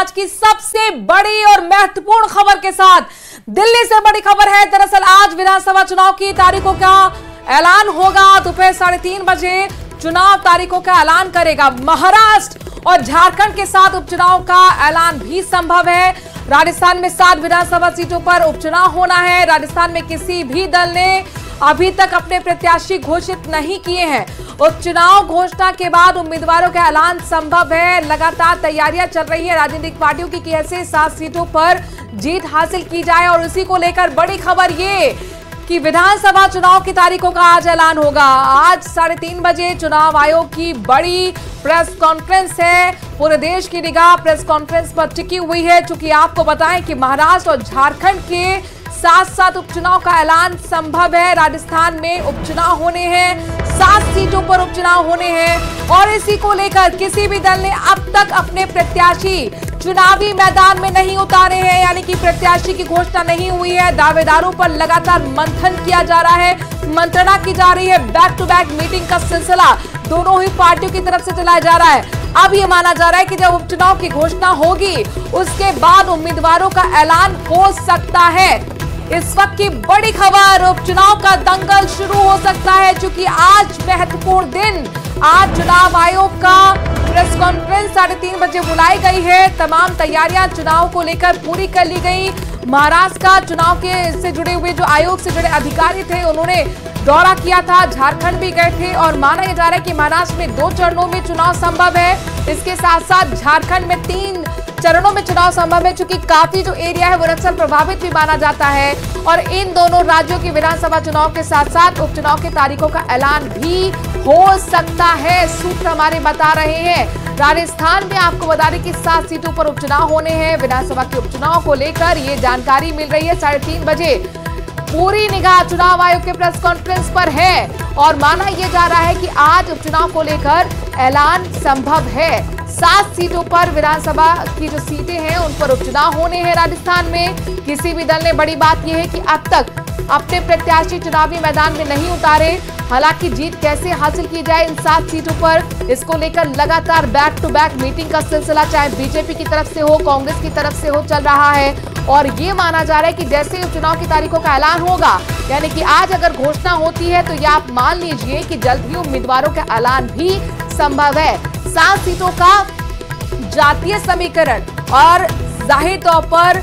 आज की सबसे बड़ी और महत्वपूर्ण खबर के साथ दिल्ली से बड़ी खबर है। दरअसल आज विधानसभा चुनाव की तारीखों का ऐलान होगा। दोपहर 3:30 बजे चुनाव तारीखों का ऐलान करेगा। महाराष्ट्र और झारखंड के साथ उपचुनाव का ऐलान भी संभव है। राजस्थान में 7 विधानसभा सीटों पर उपचुनाव होना है। राजस्थान में किसी भी दल ने अभी तक अपने प्रत्याशी घोषित नहीं किए हैं। उपचुनाव घोषणा के बाद उम्मीदवारों का ऐलान संभव है। लगातार तैयारियां चल रही है राजनीतिक पार्टियों की कि ऐसे 7 सीटों पर जीत हासिल की जाए और उसी को लेकर बड़ी खबर ये कि विधानसभा चुनाव की तारीखों का आज ऐलान होगा। आज 3:30 बजे चुनाव आयोग की बड़ी प्रेस कॉन्फ्रेंस है। पूरे देश की निगाह प्रेस कॉन्फ्रेंस पर टिकी हुई है। चूंकि आपको बताएं कि महाराष्ट्र और झारखंड के साथ उपचुनाव का ऐलान संभव है। राजस्थान में उपचुनाव होने हैं, 7 सीटों पर उपचुनाव होने हैं और इसी को लेकर किसी भी दल ने अब तक अपने प्रत्याशी चुनावी मैदान में नहीं उतारे हैं, यानी कि प्रत्याशी की घोषणा नहीं हुई है। दावेदारों पर लगातार मंथन किया जा रहा है, मंत्रणा की जा रही है। बैक टू बैक मीटिंग का सिलसिला दोनों ही पार्टियों की तरफ से चलाया जा रहा है। अब ये माना जा रहा है कि जब उपचुनाव की घोषणा होगी उसके बाद उम्मीदवारों का ऐलान हो सकता है। इस वक्त की बड़ी खबर, उपचुनाव का दंगल शुरू हो सकता है। क्योंकि आज महत्वपूर्ण दिन, आज चुनाव आयोग का प्रेस कॉन्फ्रेंस 3:30 बजे बुलाई गई है। तमाम तैयारियां चुनाव को लेकर पूरी कर ली गई। महाराष्ट्र का चुनाव के से जुड़े हुए जो आयोग से जुड़े अधिकारी थे उन्होंने दौरा किया था, झारखंड भी गए थे और माना जा रहा है कि महाराष्ट्र में 2 चरणों में चुनाव संभव है। इसके साथ साथ झारखंड में 3 चरणों में चुनाव संभव है। चूंकि काफी जो एरिया है वो नक्सल प्रभावित भी माना जाता है और इन दोनों राज्यों के विधानसभा चुनाव के साथ साथ उपचुनाव की तारीखों का ऐलान भी हो सकता है, सूत्र हमारे बता रहे हैं। राजस्थान में आपको बता दें कि 7 सीटों पर उपचुनाव होने हैं। विधानसभा के उपचुनाव को लेकर ये जानकारी मिल रही है। 3:30 बजे पूरी निगाह चुनाव आयोग के प्रेस कॉन्फ्रेंस पर है और माना यह जा रहा है कि आज उपचुनाव को लेकर ऐलान संभव है। 7 सीटों पर विधानसभा की जो सीटें हैं उन पर उपचुनाव होने हैं। राजस्थान में किसी भी दल ने बड़ी बात यह है कि अब तक अपने प्रत्याशी चुनावी मैदान में नहीं उतारे। हालांकि जीत कैसे हासिल की जाए इन 7 सीटों पर, इसको लेकर लगातार बैक टू बैक मीटिंग का सिलसिला चाहे बीजेपी की तरफ से हो, कांग्रेस की तरफ से हो, चल रहा है। और ये माना जा रहा है कि जैसे ही चुनाव की तारीखों का ऐलान होगा, यानी कि आज अगर घोषणा होती है तो ये आप मान लीजिए कि जल्द ही उम्मीदवारों का ऐलान भी संभव है। 7 सीटों का जातीय समीकरण और जाहिर तौर पर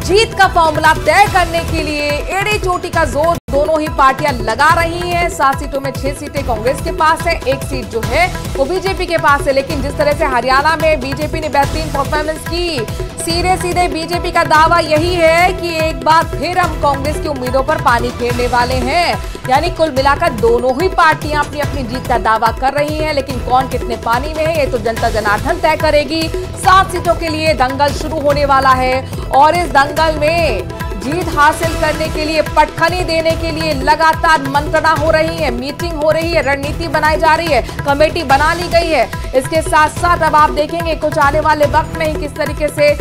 जीत का फॉर्मूला तय करने के लिए एड़ी चोटी का जोर दोनों ही पार्टियां लगा रही हैं। 7 सीटों में 6 सीटें कांग्रेस के पास है, 1 सीट जो है वो बीजेपी के पास है। लेकिन जिस तरह से हरियाणा में बीजेपी ने बेहतरीन परफॉर्मेंस की, सीधे बीजेपी का दावा यही है कि एक बार फिर हम कांग्रेस की उम्मीदों पर पानी फेरने वाले हैं। यानी कुल मिलाकर दोनों ही पार्टियां अपनी अपनी जीत का दावा कर रही हैं, लेकिन कौन कितने पानी में है ये तो जनता जनार्दन तय करेगी। 7 सीटों के लिए दंगल शुरू होने वाला है और इस दंगल में जीत हासिल करने के लिए, पटखनी देने के लिए लगातार मंत्रणा हो रही है, मीटिंग हो रही है, रणनीति बनाई जा रही है, कमेटी बना ली गई है। इसके साथ साथ अब आप देखेंगे कुछ आने वाले वक्त में ही किस तरीके से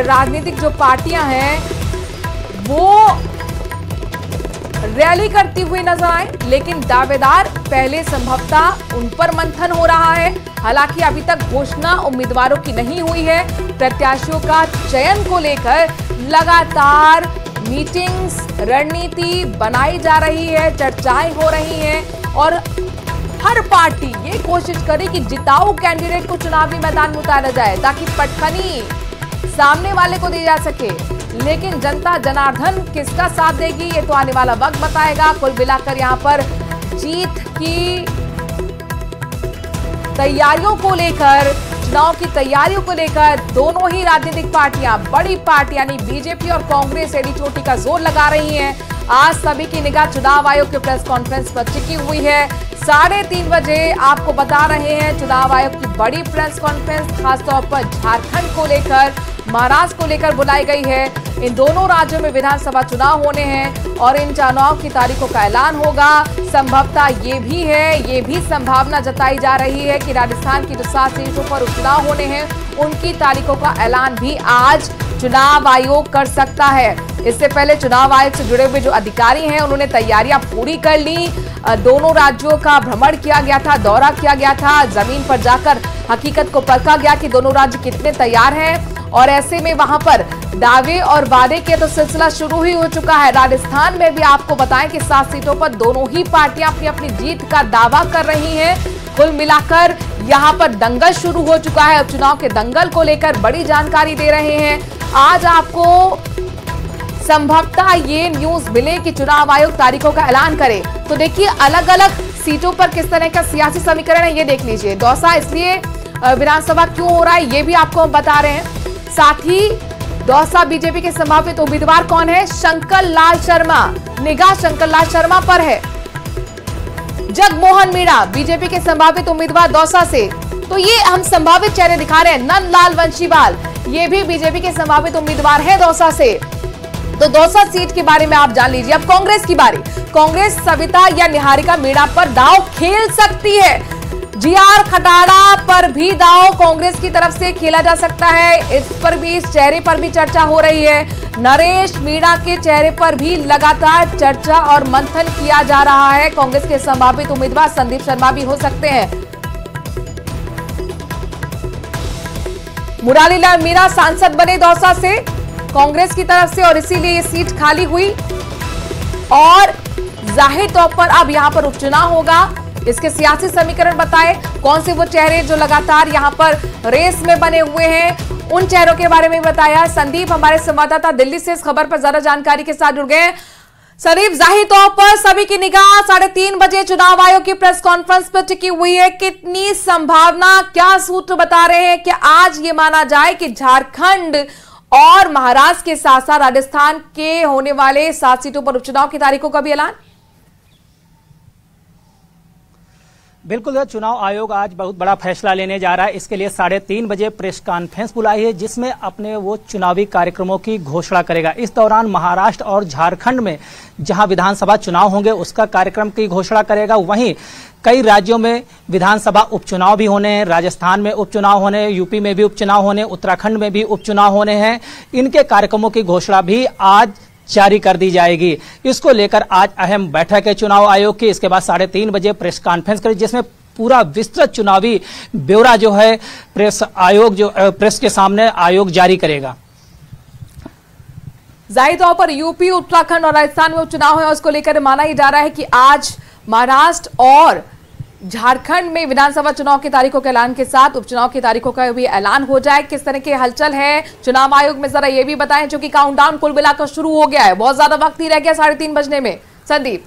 राजनीतिक जो पार्टियां हैं वो रैली करती हुई नजर आए। लेकिन दावेदार पहले संभवतः उन पर मंथन हो रहा है। हालांकि अभी तक घोषणा उम्मीदवारों की नहीं हुई है। प्रत्याशियों का चयन को लेकर लगातार मीटिंग्स, रणनीति बनाई जा रही है, चर्चाएं हो रही हैं और हर पार्टी ये कोशिश करे कि जिताऊ कैंडिडेट को चुनावी मैदान में उतारा जाए ताकि पटखनी सामने वाले को दी जा सके। लेकिन जनता जनार्दन किसका साथ देगी ये तो आने वाला वक्त बताएगा। कुल मिलाकर यहाँ पर जीत की तैयारियों को लेकर, चुनाव की तैयारियों को लेकर दोनों ही राजनीतिक पार्टियां, बड़ी पार्टी यानी बीजेपी और कांग्रेस एड़ी चोटी का जोर लगा रही हैं। आज सभी की निगाह चुनाव आयोग के प्रेस कॉन्फ्रेंस पर टिकी हुई है। 3:30 बजे आपको बता रहे हैं चुनाव आयोग की बड़ी प्रेस कॉन्फ्रेंस खासतौर पर झारखंड को लेकर, महाराष्ट्र को लेकर बुलाई गई है। इन दोनों राज्यों में विधानसभा चुनाव होने हैं और इन चुनाव की तारीखों का ऐलान होगा। संभवतः ये भी संभावना जताई जा रही है कि राजस्थान की जो 7 सीटों पर उपचुनाव होने हैं उनकी तारीखों का ऐलान भी आज चुनाव आयोग कर सकता है। इससे पहले चुनाव आयोग से जुड़े हुए जो अधिकारी हैं उन्होंने तैयारियां पूरी कर ली। दोनों राज्यों का भ्रमण किया गया था, दौरा किया गया था, जमीन पर जाकर हकीकत को परखा गया कि दोनों राज्य कितने तैयार हैं और ऐसे में वहां पर दावे और वादे के तो सिलसिला शुरू ही हो चुका है। राजस्थान में भी आपको बताएं कि 7 सीटों पर दोनों ही पार्टियां अपनी अपनी जीत का दावा कर रही हैं। कुल मिलाकर यहां पर दंगल शुरू हो चुका है। उपचुनाव के दंगल को लेकर बड़ी जानकारी दे रहे हैं। आज आपको संभवतः ये न्यूज मिले कि चुनाव आयोग तारीखों का ऐलान करे। तो देखिए अलग अलग सीटों पर किस तरह का सियासी समीकरण है, ये देख लीजिए। दौसा इसलिए विधानसभा क्यों हो रहा है ये भी आपको हम बता रहे हैं। साथ ही दौसा बीजेपी के संभावित उम्मीदवार कौन है? शंकर लाल शर्मा। निगाह शंकर लाल शर्मा पर है। जगमोहन मीणा बीजेपी के संभावित उम्मीदवार दौसा से। तो ये हम संभावित चेहरे दिखा रहे हैं। नंदलाल वंशीवाल ये भी बीजेपी के संभावित उम्मीदवार है दौसा से। तो दौसा सीट के बारे में आप जान लीजिए। अब कांग्रेस की बारी। कांग्रेस सविता या निहारिका मीणा पर दांव खेल सकती है। जीआर खटाड़ा पर भी दांव कांग्रेस की तरफ से खेला जा सकता है। इस पर भी, इस चेहरे पर भी चर्चा हो रही है। नरेश मीणा के चेहरे पर भी लगातार चर्चा और मंथन किया जा रहा है। कांग्रेस के संभावित उम्मीदवार संदीप शर्मा भी हो सकते हैं। मुरारीलाल मीणा सांसद बने दौसा से कांग्रेस की तरफ से और इसीलिए ये सीट खाली हुई और जाहिर तौर पर अब यहां पर उपचुनाव होगा। इसके सियासी समीकरण बताए, कौन से वो चेहरे जो लगातार यहां पर रेस में बने हुए हैं, उन चेहरों के बारे में बताया। संदीप हमारे संवाददाता दिल्ली से इस खबर पर ज्यादा जानकारी के साथ जुड़ गए। संदीप, जाहिर तौर पर सभी की निगाह 3:30 बजे चुनाव आयोग की प्रेस कॉन्फ्रेंस पर टिकी हुई है। कितनी संभावना, क्या सूत्र बता रहे हैं कि आज ये माना जाए कि झारखंड और महाराष्ट्र के साथ साथ राजस्थान के होने वाले 7 सीटों पर उपचुनाव की तारीखों का भी ऐलान? बिल्कुल, चुनाव आयोग आज बहुत बड़ा फैसला लेने जा रहा है। इसके लिए 3:30 बजे प्रेस कॉन्फ्रेंस बुलाई है, जिसमें अपने वो चुनावी कार्यक्रमों की घोषणा करेगा। इस दौरान महाराष्ट्र और झारखंड में जहां विधानसभा चुनाव होंगे उसका कार्यक्रम की घोषणा करेगा। वहीं कई राज्यों में विधानसभा उपचुनाव भी होने हैं। राजस्थान में उपचुनाव होने, यूपी में भी उपचुनाव होने, उत्तराखंड में भी उपचुनाव होने हैं। इनके कार्यक्रमों की घोषणा भी आज जारी कर दी जाएगी। इसको लेकर आज अहम बैठक है चुनाव आयोग की। इसके बाद 3:30 बजे प्रेस कॉन्फ्रेंस करें, जिसमें पूरा विस्तृत चुनावी ब्यौरा जो है प्रेस के सामने आयोग जारी करेगा। जाहिर तौर पर यूपी, उत्तराखंड और राजस्थान में उपचुनाव है, उसको लेकर माना ही जा रहा है कि आज महाराष्ट्र और झारखंड में विधानसभा चुनाव की तारीखों के ऐलान के साथ उपचुनाव की तारीखों का भी ऐलान हो जाए। किस तरह की हलचल है चुनाव आयोग में, जरा ये भी बताएं, जो कि काउंटडाउन कुल मिलाकर शुरू हो गया है। बहुत ज्यादा वक्त ही रह गया 3:30 बजने में। संदीप,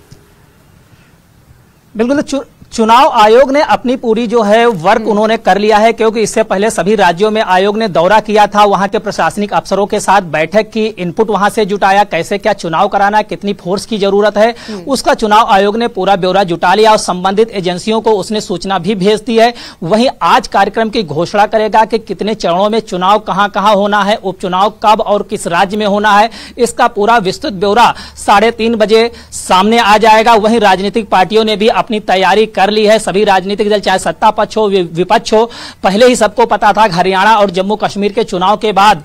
बिल्कुल, चुनाव आयोग ने अपनी पूरी जो है वर्क उन्होंने कर लिया है, क्योंकि इससे पहले सभी राज्यों में आयोग ने दौरा किया था, वहां के प्रशासनिक अफसरों के साथ बैठक की, इनपुट वहां से जुटाया, कैसे क्या चुनाव कराना है, कितनी फोर्स की जरूरत है, उसका चुनाव आयोग ने पूरा ब्यौरा जुटा लिया और संबंधित एजेंसियों को उसने सूचना भी भेज दी है। वहीं आज कार्यक्रम की घोषणा करेगा कि कितने चरणों में चुनाव कहां कहां होना है, उपचुनाव कब और किस राज्य में होना है, इसका पूरा विस्तृत ब्यौरा 3:30 बजे सामने आ जाएगा। वहीं राजनीतिक पार्टियों ने भी अपनी तैयारी कर ली है। सभी राजनीतिक दल, चाहे सत्ता पक्ष हो विपक्ष हो, पहले ही सबको पता था कि हरियाणा और जम्मू कश्मीर के चुनाव के बाद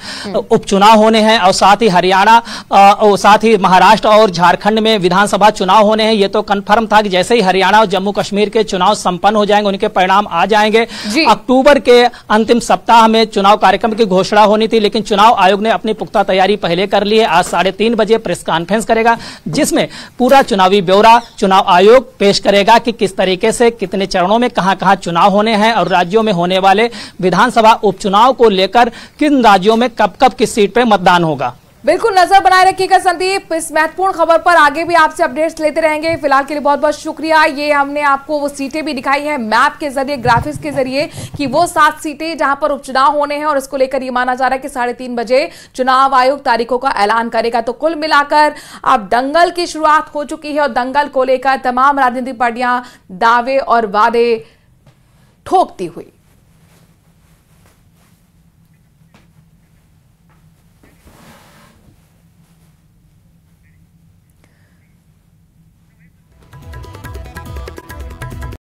उपचुनाव होने हैं और साथ ही हरियाणा और साथ ही महाराष्ट्र और झारखंड में विधानसभा चुनाव होने हैं। ये तो कंफर्म था कि जैसे ही हरियाणा और जम्मू कश्मीर के चुनाव संपन्न हो जाएंगे, उनके परिणाम आ जाएंगे। अक्टूबर के अंतिम सप्ताह में चुनाव कार्यक्रम की घोषणा होनी थी, लेकिन चुनाव आयोग ने अपनी पुख्ता तैयारी पहले कर ली है। आज 3:30 बजे प्रेस कॉन्फ्रेंस करेगा, जिसमें पूरा चुनावी ब्यौरा चुनाव आयोग पेश करेगा कि किस तरीके से, कितने चरणों में कहां कहां चुनाव होने हैं और राज्यों में होने वाले विधानसभा उपचुनाव को लेकर किन राज्यों में कब कब किस सीट पर मतदान होगा। बिल्कुल नजर बनाए रखिएगा संदीप, इस महत्वपूर्ण खबर पर आगे भी आपसे अपडेट्स लेते रहेंगे। फिलहाल के लिए बहुत बहुत शुक्रिया। ये हमने आपको वो सीटें भी दिखाई हैं मैप के जरिए, ग्राफिक्स के जरिए, कि वो 7 सीटें जहां पर उपचुनाव होने हैं और इसको लेकर ये माना जा रहा है कि 3:30 बजे चुनाव आयोग तारीखों का ऐलान करेगा। तो कुल मिलाकर अब दंगल की शुरुआत हो चुकी है और दंगल को लेकर तमाम राजनीतिक पार्टियां दावे और वादे ठोकती हुई